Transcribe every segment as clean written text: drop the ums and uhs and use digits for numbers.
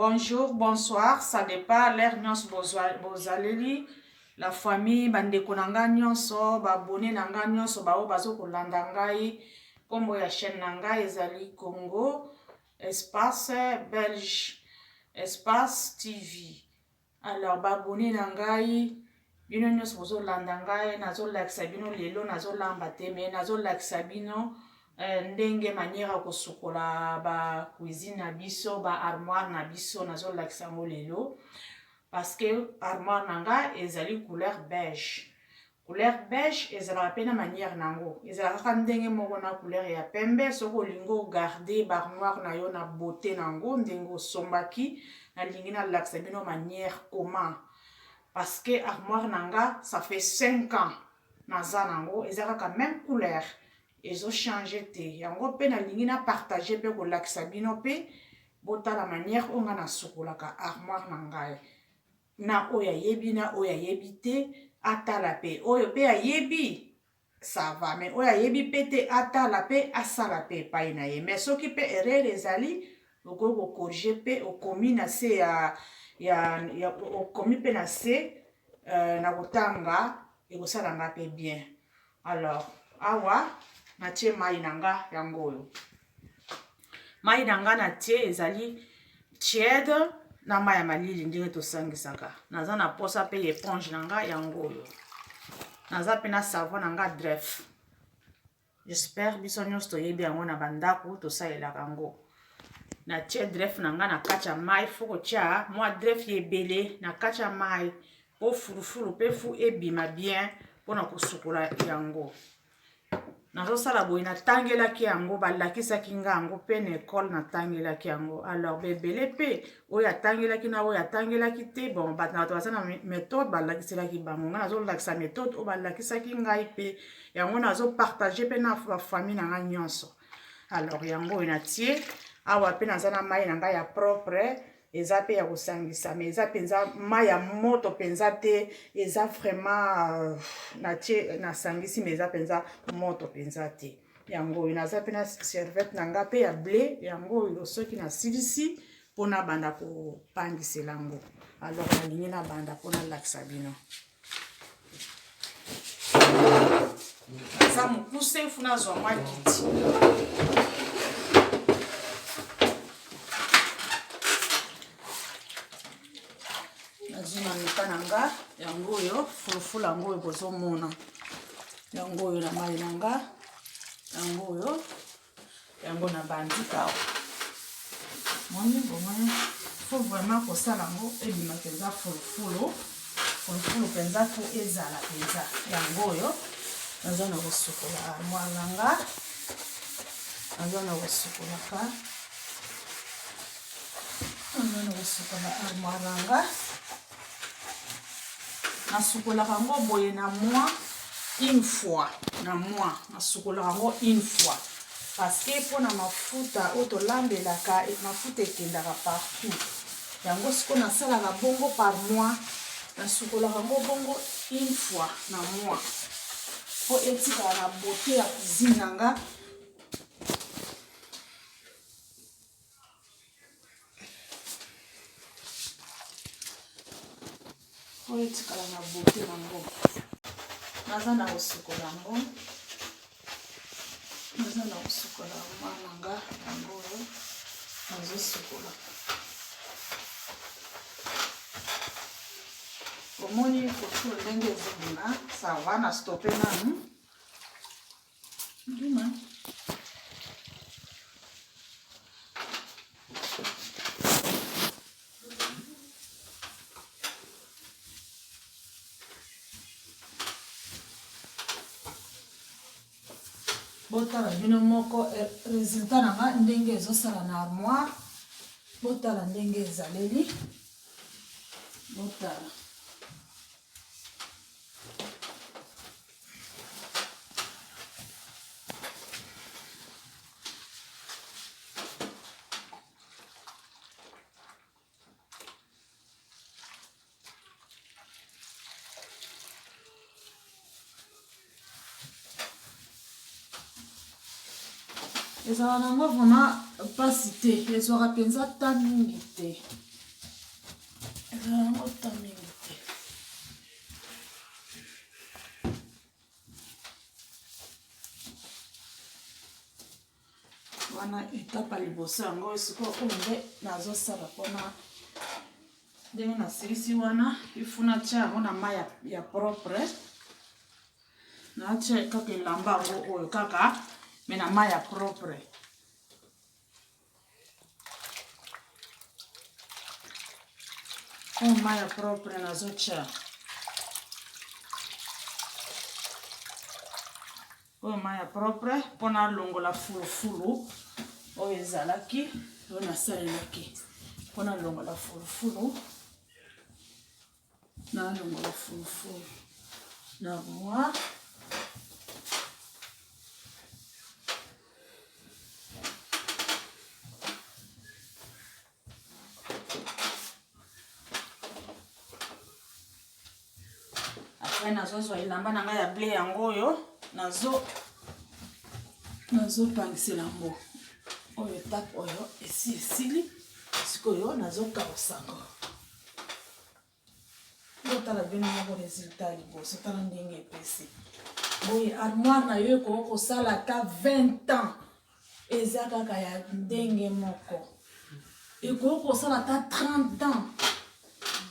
Bonjour, bonsoir, ça dépend l'air nyonso bozaleli, la famille, bandeko nanga nyonso, babone nanga nyonso, bao bazo kolanda ngai, kombo ya chaîne nanga ezali Congo, espace Belge, espace TV. Alors, babone nangai, bino nyonso bozo landa ngai, nazo lakisa bino lelo, nazo lamba te, mais nazo lakisa bino, ndenge manière kosukola ba cuisine na biso ba armoire na biso nazo lakisa ngo lelo parce que armoire nanga ezali couleur beige ezala pe na manière nango ezala kaka ndenge moko na couleur ya pembe soko olingo garder ba armoire na yo na beauté nango ndenge osombaki na lingi na lakisa bino manière comment parce que armoire nanga ça fait 5 ans naza nango ezala kaka même couleur ezo changer te yango pe na lingi na partager pe ko lakisa bino pe bota la manière onga na sukolaka armoire na ngai na oya yebi na oya yebi te atala pe oyo pe ayebi ça va mais oya yebi pe te atala pe asala pe pa na ye mais soki pe erreur ezali oko ko corriger pe okomi na se ya okomi pe na se na kotanga ekosala nga pe bien. Alors awa natie mai nanga yango oyo mai nanga natie ezali tiède na mai ya malili ndenge tosangisaka naza na posa pe éponge nanga yango oyo naza pe na savon nanga Dref. J'espère biso nyonso toyebi yango na bandako tosalelaka yango natie Dref nanga na kati ya mai fo kotia mwa Dref ebele na kati ya mai po fulufulu pe fu ebima bien mpona kosukola yango. Nazosala boye natangelaki yango balakisaki nga yango pe na école natangelaki yango. Alors bebele pe oyo atangelaki na oyo atangelaki te bon bato baza na méthode balakiselaki bango nga nazolakisa méthode oyo balakisaki ngai pe yango nazopartage pe na bafamille na nga nyonso. Alors yango oyo natie awa pe naza na mai na ngai ya propre eza pe ya kosangisa mais eza penza mai ya moto penza te eza vraiment natie nasangisi mais eza penza moto penza te yango oyo naza pe na serviette na nga pe ya blé yango oyo soki nasilisi mpona banda kopangisela yango. Alors nalingi na banda mpona lakisa bino naza mokuse funa zwa mwa kiti nazina mika nanga yango oyo fulufulu yango oyo bozomona yango oyo na mai nanga yango oyo yango na bandika moni bomoni faut vraiment kosala yango ebima penza fulufulu penza fo ezala penza yango oyo naza na kosukola armoire nanga naza na kosukolaka armoire nanga nasukolaka yango boye na moi une fois na moi nasukolaka yango une fois parce que mpona mafuta oyo tolambelaka mafuta ekendaka partout yango siko nasalaka bongo par mois nasukolaka yango bongo une fois na moi po etikala na beauté ya cuisine nanga oyo etikala na beauté nango naza na kosukola yango naza na kosukola nanga yango oyo nazosukola omoni kosula ndenge ezolinga sava na stope nanu ndima botala bino moko résultat nanga ndenge ezosala na armoire botala ndenge ezaleli botala ezala nango vraiment pasi te ezwaka penza ta mingi te wana etapa liboso yango sikoyo oyo nde nazosala mpona ndenge nasilisi wana ifuna tia yango na mai ya propre natia kaka elamba yango oyo kaka me na mai ya propre oyo mai ya propre nazotia oyo mai ya propre mpona longola fulufulu oyo ezalaki oyo nasalelaki mpona longola fulufulu na longola fulufulu na armoire apres nazozwa elamba na ngai ya ble yango oyo nazopangisela yango oyo etape oyo esili sikoyo nazokausa yango otala bino moko resultat ya liboso tala ndenge epesi boye armoire na yo ekoki kosala ata 20 ans eza kaka ya ndenge moko ekoki kosala ata 30 ans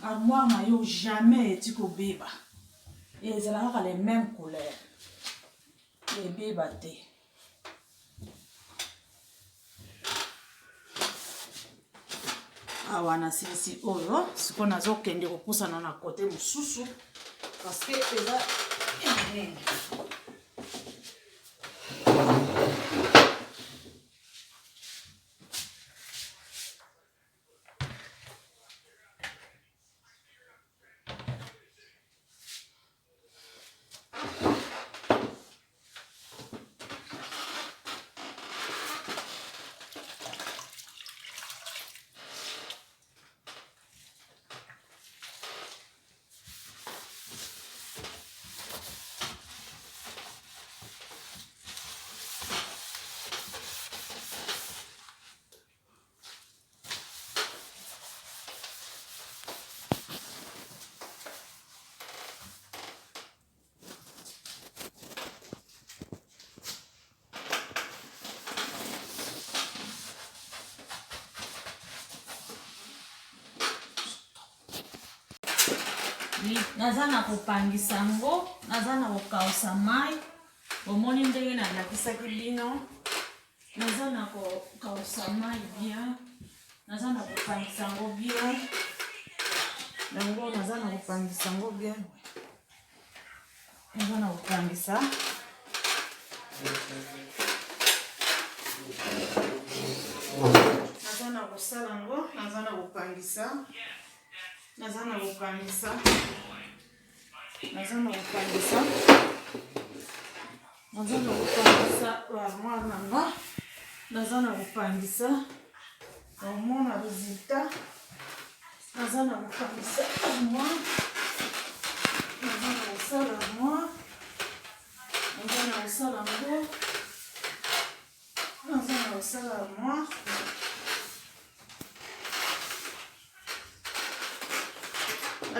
armoire na yo jamais eti kobeba ezala kaka les mêmes couleurs ebeba te awa nasilisi oyo sikoyo nazokende kopusana na kote mosusu parceke eza enene naza na kopangisa yango naza na kokausa mai omoni ndenge nalakisaki bino naza na kokausa mai bien naza na kopangisa yango bien yango naza na kopangisa yango bien naza na kopangisa naza na kosala yango naza na kopangisa naza na kopangisa armoire nanga naza na kopangisa omona resultat naza na kopangisa armoire naza na kosala armoire naza na kosala yango naza na kosala armoire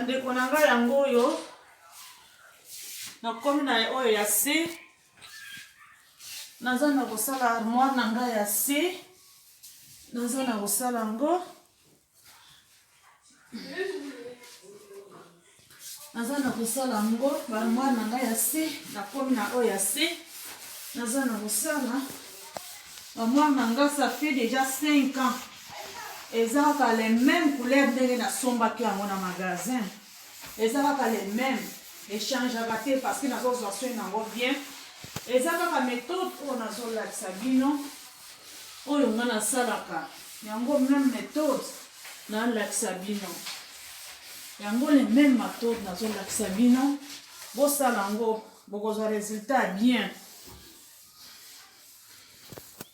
ndeko na ngai yango oyo nakomi na oyo ya se naza na kosala armoire na ngai ya se naza na kosala yango naza na kosala yango armoire na ngai ya se nakomi na oyo ya se naza na kosala armoire na ngai ça fait déjà 5 ans eza kaka les mêmes couleurs ndenge nasombaki yango na magasin eza kaka les mêmes echangeaka te parce que nazozwa soin nango bien eza kaka méthode oyo nazolakisa bino oyo nga nasalaka yango même méthode nalakisa bino yango les mêmes méthode nazolakisa bino bosala yango bokozwa résultat bien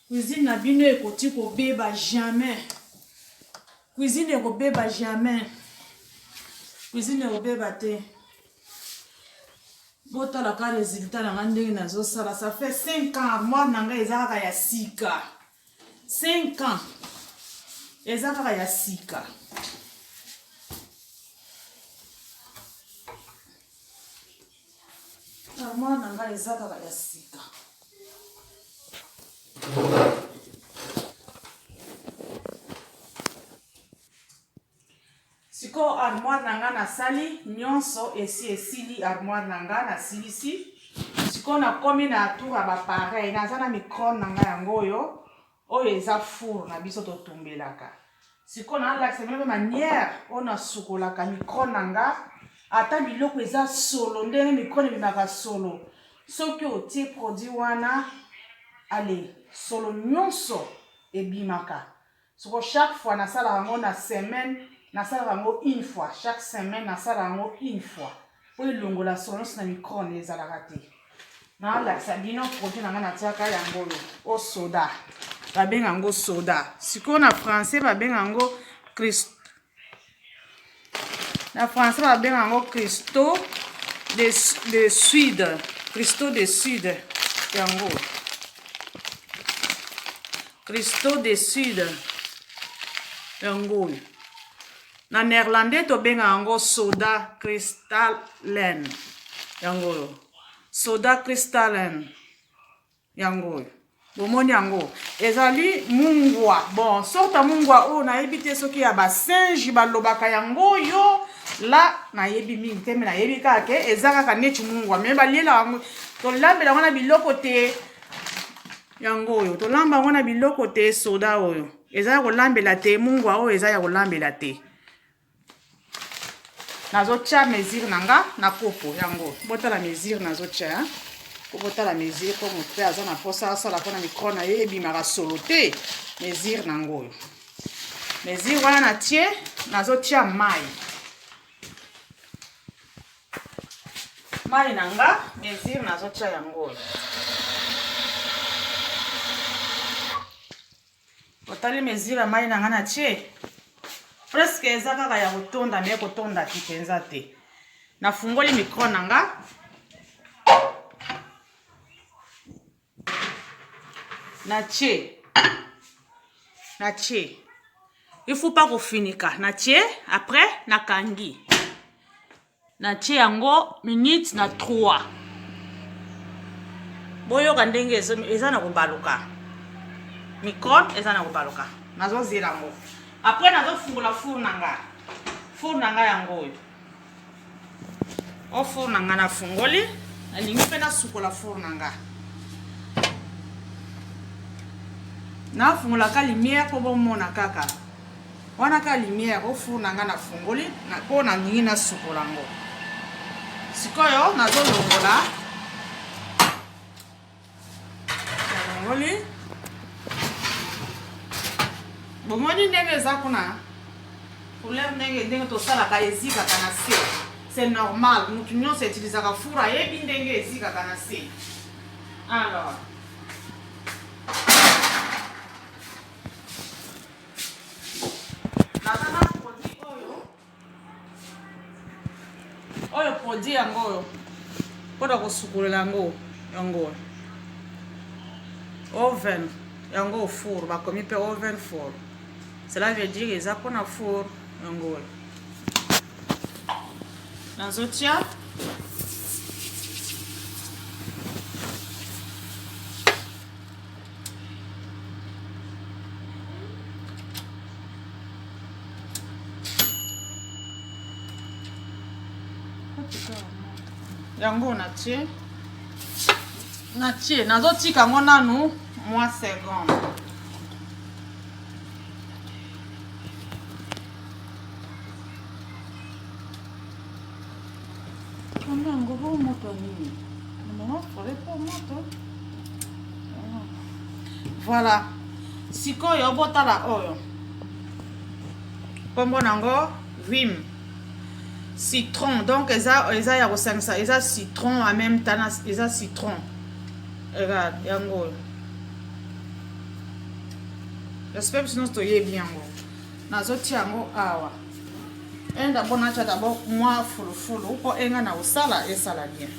cuisine na bino ekoti kobeba jamais cuisine ekobeba jamais cuisine ekobeba te botalaka résultat na nga ndenge nazosala ça fait 5 ans armoire na ngai eza kaka ya sika 5 ans eza kaka ya sika armoire na ngai eza kaka ya sika. Siko armoire na ngai nasali nyonso esili armoire na ngai nasilisi. Siko na komi na tour ba pareil naza na micro-ondes na ngai yango oyo eza four na biso totumbelaka. Siko na lakisa mpe manière oyo nasukolaka micro-ondes na ngai ata biloko eza solo ndenge micro-ondes ebimaka solo. Soki otie produit wana ale solo nyonso ebimaka. Siko chaque fois nasala yango na semaine nasala yango une fois. Chaque semaine nasala yango une fois. Po elongola solo nyonso na micro-ondes ezalaka te. Na lakisa bino produit na ngai natiaka yango o soda. Babenga yango soda. Siko na français babenga yango na français babenga yango cristaux de Sud. Cristaux de Sud yango. Cristaux de Sud yango. Na néerlandais to benga yango soda crystalline yango. Soda crystalline yango. Bomoni yango ezali mungwa. Bon, sorta mungwa o na yebite soki ya ba singe balobaka yango yo la na yebi mingi te me na yebi kake ezaka ka neti mungwa me balela yango to lambela ngona biloko te yango yo to lamba ngona biloko te soda oyo ezaka ko lambela te mungwa o ezaka ko lambela te. Nazo tia mesure nanga na kopo yango. Bota la mesure nazo tia. Bota la mesure comme on aza na posa sala pona micro na ye ebimaka solo te. Mesure nango. Mesure wana na tie nazo tia mai. Mai nanga mesure nazo tia yango. Botali mesure mai nanga na tie. Presque eza kaka ya kotonda me kotonda kipenza te. Nafungoli micro nanga. Natie. Il faut pas qu'on finika. Natie après nakangi. Natie yango minute na 3. Boyo kandenge eza na kobaluka. Micro eza na kobaluka. Nazo zela ngo. Après nazo fungula four nanga. Four nanga yango. O four nanga na fungoli, alingi pe na sukola four nanga. Na fungula ka lumière po bomona kaka. Wana ka lumière o four nanga na fungoli na po na ningi na sukola ngo. Sikoyo nazo longola. Longoli. Bomoni ndenge eza kuna. Couleur ndenge to sala ka ezika kana se. C'est normal. Mutu nyonso utilisaka four ayebi ndenge ezika kana se. Alors nazana produit oyo produit yango mpona kosukolela yango oven yango four bakomi mpe oven four. Cela veut dire eza mpona four yango nazotia yango natie nazotika yango nanu mwa seconde. Voilà. Sikoyo botala oyo. Kombo nango vim. Citron. Donc eza ya kosangisa eza citron en même temps eza citron. Regarde yango. J'espère que sinon toye bien yango. Nazoti yango awa. Enda bona cha d'abord moi fulufulu po enga na osala esala bien.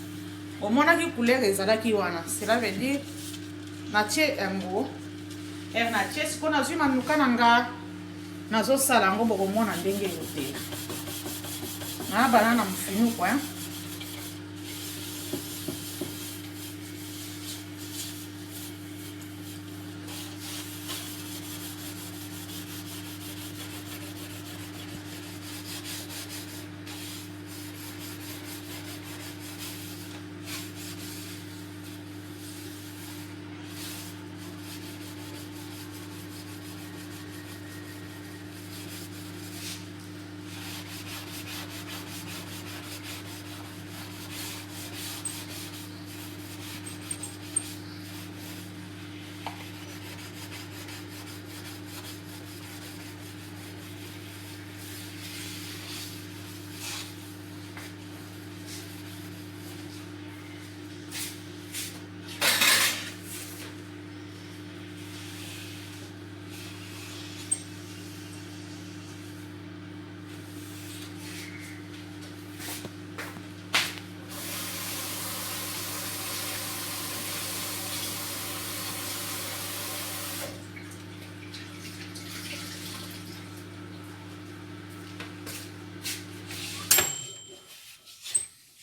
Omonaki couleur ezalaki wana. Cela veut dire natie yango. Natie siko nazwi manuka nanga nazosala yango bokomona ndenge yote. Na banana mfinuko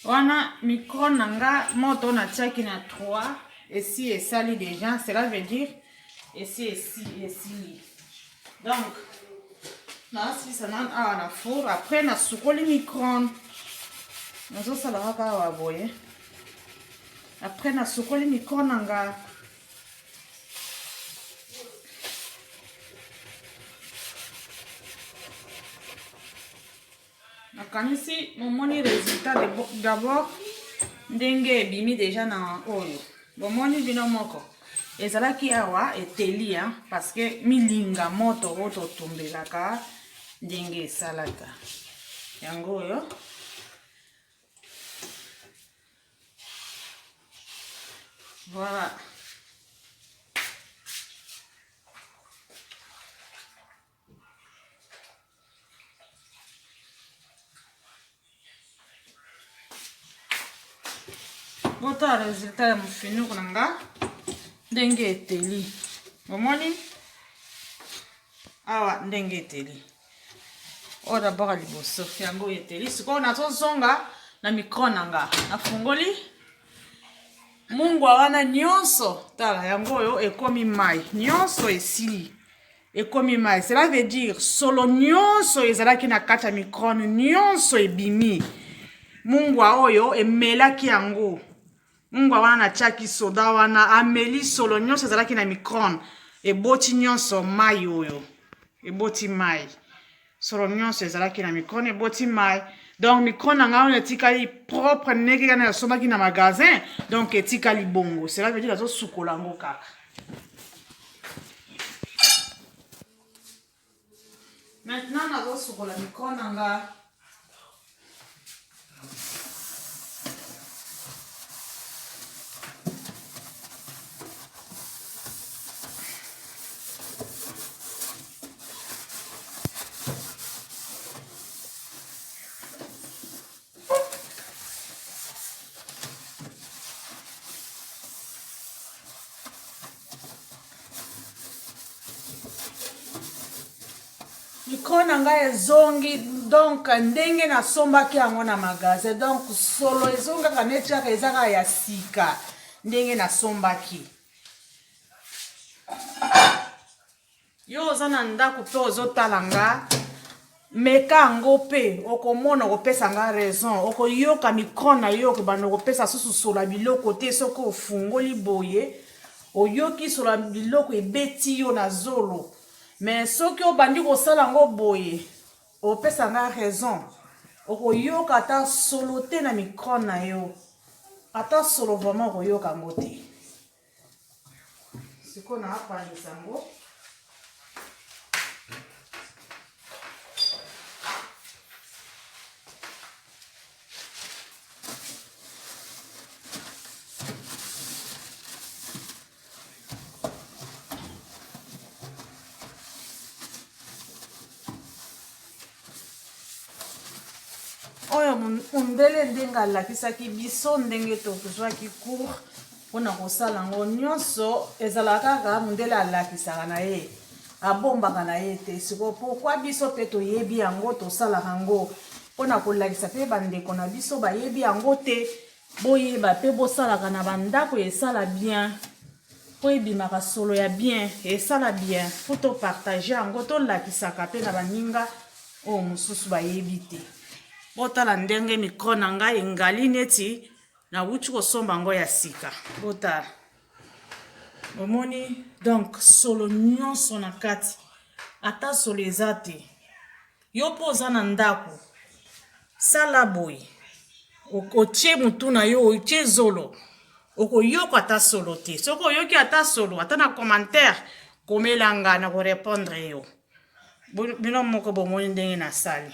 Wana micro nanga moto na tiaki na 3 ici et sali déjà, cela veut dire ici donc là si ça n'a pas na four après na sukoli micro nazo sala ka wa boye après na sukoli micro nanga nakanisi momoni résultat d'abord ndenge ebimi déjà na oyo bomoni bino moko ezalaki awa eteli parce que milinga moto oyo totumbelaka ndenge esalaka yango oyo voilà. Bota résultat ya mofinu nanga ndenge eteli omoni awa ndenge eteli oyo d'abord liboso yango eteli sikoyo nazozonga na micro nanga nafungoli mungwa wana nyonso tala yango oyo ekomi mai nyonso esili ekomi mai cela veut dire solo nyonso ezalaki na kati ya micro nyonso ebimi mungwa oyo emelaki yango mungwa wana na tiaki soda wana ameli solo nyonso ezalaki na micron eboti nyonso mai oyo eboti mai solo nyonso ezalaki na micron eboti mai donc micron nanga wana etikali propre ndenge kana nasombaki na magasin donc etikali bongo cela veut dire nazosukola yango kaka maintenant nazosukola micron nanga micro nanga ezongi donc ndenge nasombaki yango na magasin donc solo ezongaka neti kaka ezaka ya sika ndenge nasombaki yo oza na ndako mpe ozotala nga meka yango mpe okomona okopesa nga raison okoyoka micro na yo okobanda okopesa susu sola biloko te soki ofungoli boye oyoki sola biloko ebeti yo na zolo mais soki obandi kosala yango boye opesa nga raison okoyoka ata solo te na micro na yo ata solo vraiment okoyoka yango te sikoyo na apandisa yango oyo mundele ndenge alakisaki biso ndenge tozwaki cours mpona kosala yango nyonso ezalaka kaka mundele alakisaka na ye abombaka na ye te sikoyo pourkui biso mpe toyebi yango tosalaka yango mpona kolakisa mpe bandeko na biso bayebi yango te boyeba mpe bosalaka na bandako esala bien po ebimaka solo ya bien esala bien po topartage yango tolakisaka mpe na baninga oyo mosusu bayebi te botala ndenge micro na ngai engali neti nawuti kosomba yango ya sika botala omoni donc solo nyonso na kati ata solo eza te yo mpo oza na ndako sala boye otie mutu na yo otie zolo okoyoka ata solo te soki oyoki ata solo ata na commentaire komelanga na korepondre yo bino moko bomoni ndenge nasali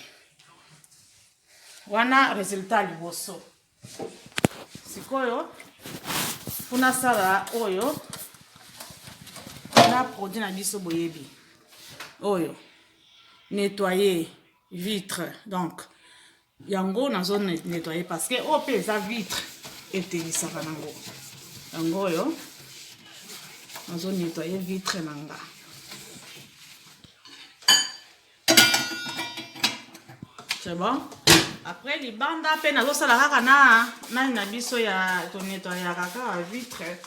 wana resultat liboso sikoyo mpona sala oyo na produit na biso boyebi oyo nettoyer vitre donc yango nazo nettoyer parce que oyo mpe eza vitre etelisaka nango yango oyo nazo nettoyer vitre nanga c'est bon Après libanda pe nazosala kaka na nani na biso ya tonetoya kaka vitre.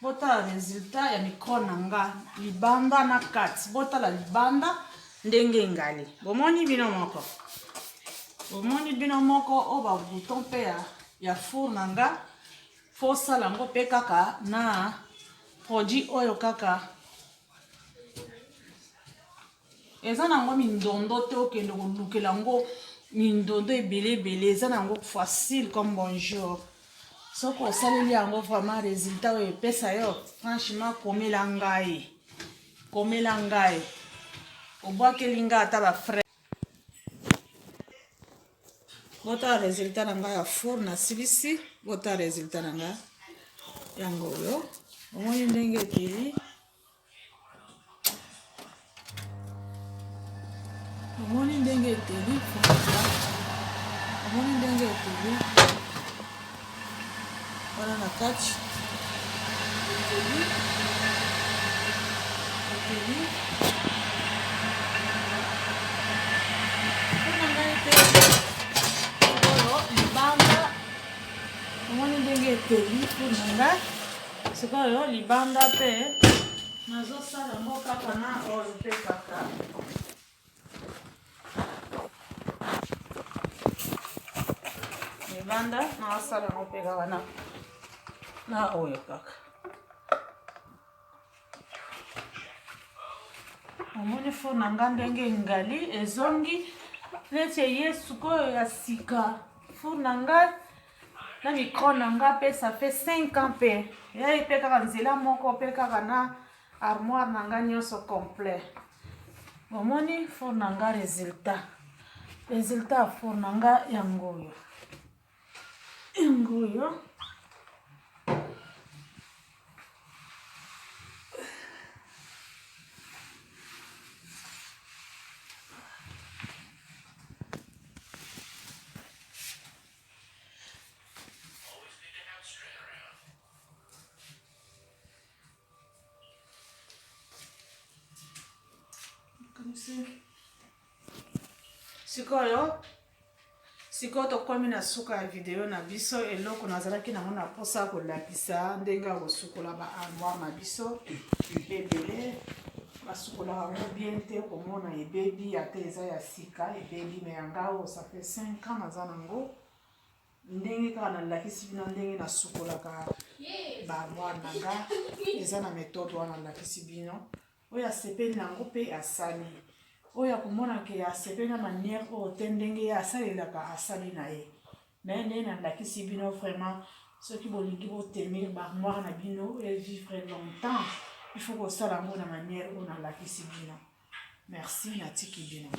Bota résultat ya micro nanga libanda na kati bota la libanda ndenge ngali bomoni bino moko o ba bouton pe ya four nanga fo sala ngo pe kaka na produit oyo kaka eza nango mindondo te okende kolukela ngo mindondo ebele eza nango facile comme bonjour. Soko osaleli yango vraiment résultat oyo epesa yo franchement komela ngai obwakeli nga ata bafrais bota résultat na ngai ya four na silisi bota résultat na ngai yango oyo omoni ndenge eteli wana na kati eteli mpona ngai te oyo libanda omoni ndenge eteli mpona ngai sikoyo libanda pe nazosala ngo kaka na oyo pe kaka libanda nasala ngo pe kaka na oyo kaka omoni fo na nga ndenge ngali ezongi neti eye sikoyo ya sika fo na nga na micro na nga pe ça fait 5 ans pe yai pe kaka nzela moko pe kaka na armoire na nga nyonso complet omoni fo na nga résultat ya fo na nga yango oyo sikoyo tokomi na suka ya video na biso eloko nazalaki nango na posa kolakisa ndenge ya kosukola ba armoire na biso ebele basukolaka ngo bien te komona ebebi ate eza ya sika ebebi me yanga oyo ça fait 5 ans naza nango ndenge kaka nalakisi bino ndenge nasukolaka ba armoire nanga eza na méthode wana nalakisi bino oyo asepeli nango mpe asali oyo akomona ke asepeli na manière oyo te ndenge asalelaka asali na ye me ndenge nalakisi bino vraiment soki bolingi botenir baarmoire na bino evivre longtemps il faut kosala yango na manière oyo nalakisi bino merci natiki bino